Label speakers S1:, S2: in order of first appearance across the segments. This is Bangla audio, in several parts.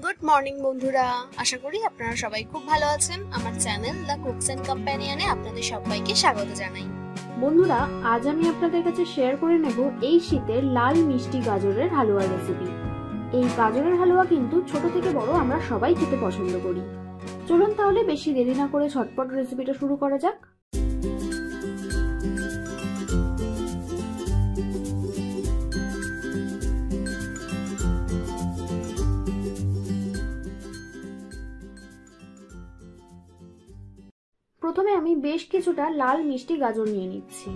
S1: গুড মর্নিং বন্ধুরা, আশা করি আপনারা সবাই খুব ভালো আছেন। আমার চ্যানেল দ্য কুকস এন্ড কম্প্যানিয়নে আপনাদের সবাইকে স্বাগত জানাই।
S2: বন্ধুরা, আজ আমি আপনাদের কাছে শেয়ার করে নেব এই শীতের লাল মিষ্টি গাজরের হালুয়া রেসিপি। এই গাজরের হালুয়া কিন্তু ছোট থেকে বড় আমরা সবাই খেতে পছন্দ করি। চলুন তাহলে বেশি দেরি না করে ঝটপট রেসিপিটা শুরু করা যাক। প্রথমে আমি বেশ কিছুটা লাল মিষ্টি গাজর নিয়ে নিচ্ছি।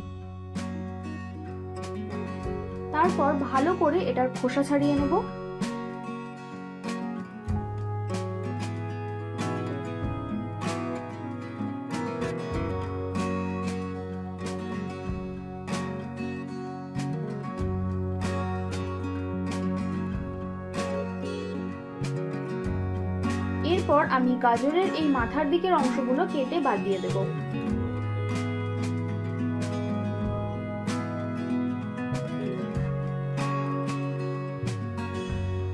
S2: তারপর ভালো করে এটার খোসা ছাড়িয়ে নেব। এরপর আমি গাজরের এই মাথার দিকের অংশগুলো কেটে বাদ দিয়ে দেব।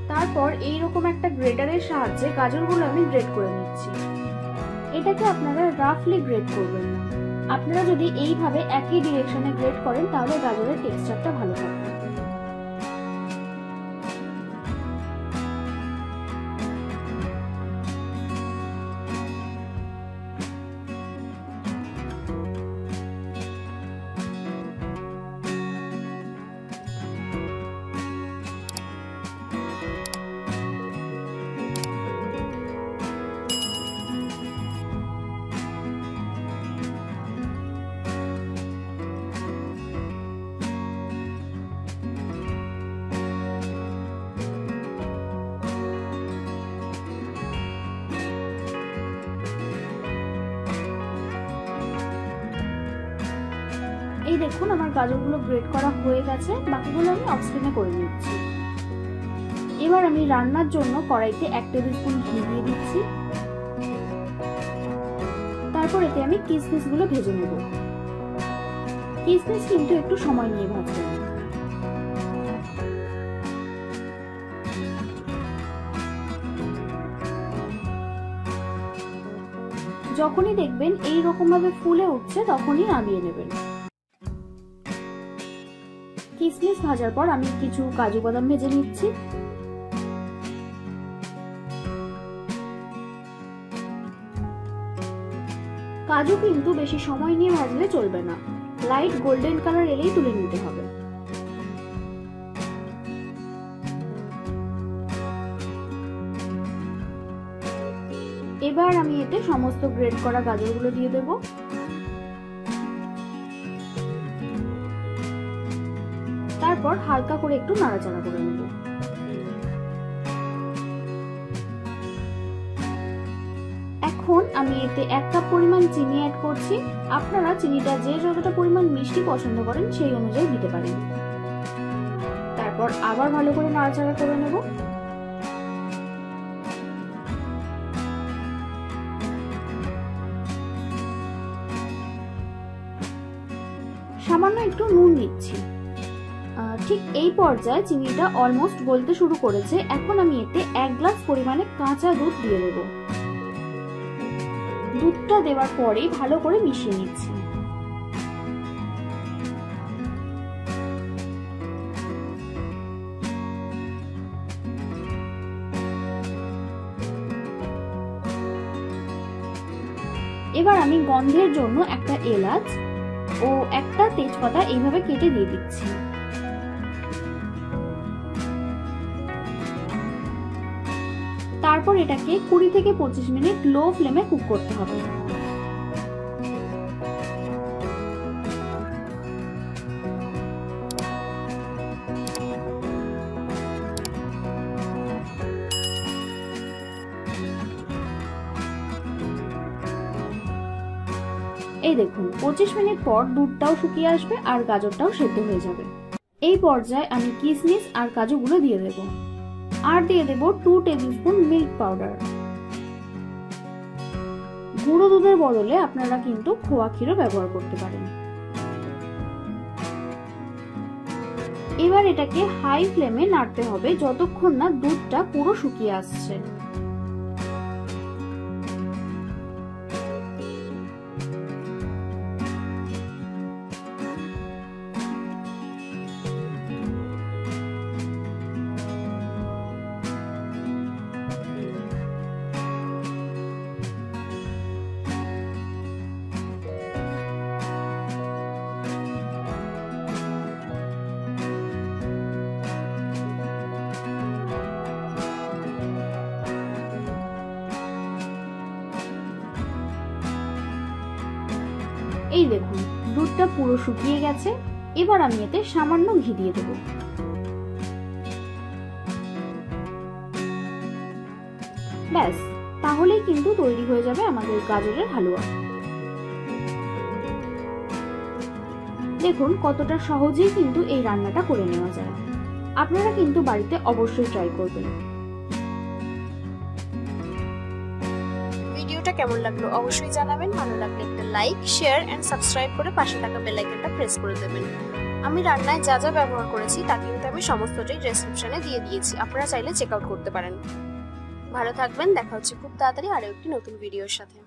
S2: তারপর এইরকম একটা গ্রেটারের সাহায্যে গাজরগুলো আমি গ্রেট করে নিচ্ছি। এটাকে আপনারা রাফলি গ্রেট করবেন না, আপনারা যদি এইভাবে একই ডিরেকশনে গ্রেট করেন তাহলে গাজরের টেক্সচারটা ভালো থাকবে। এই দেখুন, আমার গাজরগুলো গ্রেট করা হয়ে গেছে, বাকিগুলো আমি অফ স্ক্রিনে করে নিচ্ছি। এবার আমি রান্নার জন্য কড়াইতে 1 টেবিল স্পুন ঘি দিয়ে দিচ্ছি। তারপর এতে আমি কিশমিশগুলো ভেজে নেব। কিশমিশ কিন্তু একটু সময় নিয়ে ভাজতে হবে। যখনই দেখবেন এই রকম ভাবে ফুলে উঠছে তখনই নামিয়ে নেবেন। কিশমিশ ভাজার পর আমি কিছু কাজু বাদাম ভেজে নিচ্ছি। কাজু কিন্তু বেশি সময় নিয়ে ভাজলে চলবে না, লাইট গোল্ডেন কালার এলেই তুলে নিতে হবে। এবার আমি এতে সমস্ত গ্রেট করা গাজরগুলো দিয়ে দেব। তারপর হালকা করে একটু নাড়াচাড়া করে নেব। এখন আমি এতে 1 কাপ পরিমাণ চিনি অ্যাড করছি। আপনারা চিনিটা যে যতটা পরিমাণ মিষ্টি পছন্দ করেন সেই অনুযায়ী দিতে পারেন। তারপর আবার ভালো করে নাড়াচাড়া করে নেব। সামান্য একটু নুন দিচ্ছি। ঠিক এই পর্যায়ে চিনিটা অলমোস্ট গলতে শুরু করেছে। এখন আমি এতে 1 গ্লাস পরিমাণে কাঁচা দুধ দিয়ে দেব। দুধটা দেওয়ার পরেই ভালো করে মিশিয়ে নিচ্ছি। এবার আমি গন্ধের জন্য একটা এলাচ ও একটা তেজপাতা এইভাবে কেটে দিয়ে দিচ্ছি। তারপর এটাকে 20 থেকে 25 মিনিট লো ফ্লেমে কুক করতে হবে। এই দেখুন, 25 মিনিট পর দুধটাও শুকিয়ে আসবে আর গাজরটাও সেদ্ধ হয়ে যাবে। এই পর্যায়ে আমি কিশমিশ আর কাজুগুলো দিয়ে দেব। আর দিয়ে দেব 2 টেবিল স্পুন মিল্ক পাউডার। গুঁড়ো দুধের বদলে আপনারা কিন্তু খোয়া ক্ষীরও ব্যবহার করতে পারেন। এবার এটাকে হাই ফ্লেমে নাড়তে হবে যতক্ষণ না দুধটা পুরো শুকিয়ে আসছে। এই দেখুন দুধটা পুরো শুকিয়ে গেছে। এবার আমি এতে সামান্য ঘি দিয়ে দেব। ব্যাস, তাহলেই কিন্তু তৈরি হয়ে যাবে আমাদের গাজরের হালুয়া। দেখুন কতটা সহজেই কিন্তু এই রান্নাটা করে নেওয়া যায়। আপনারা কিন্তু বাড়িতে অবশ্যই ট্রাই করবেন।
S1: ভিডিওটা কেমন লাগলো অবশ্যই জানাবেন। ভালো লাগলে একটা লাইক, শেয়ার এন্ড সাবস্ক্রাইব করে পাশে থাকা বেল আইকনটা প্রেস করে দেবেন। আমি রান্নায় যা যা ব্যবহার করেছি তা কিন্তু আমি সমস্তটাই ডেসক্রিপশনে দিয়ে দিয়েছি, আপনারা চাইলে চেক আউট করতে পারেন। ভালো থাকবেন, দেখা হচ্ছে খুব তাড়াতাড়ি আরো একটি নতুন ভিডিওর সাথে।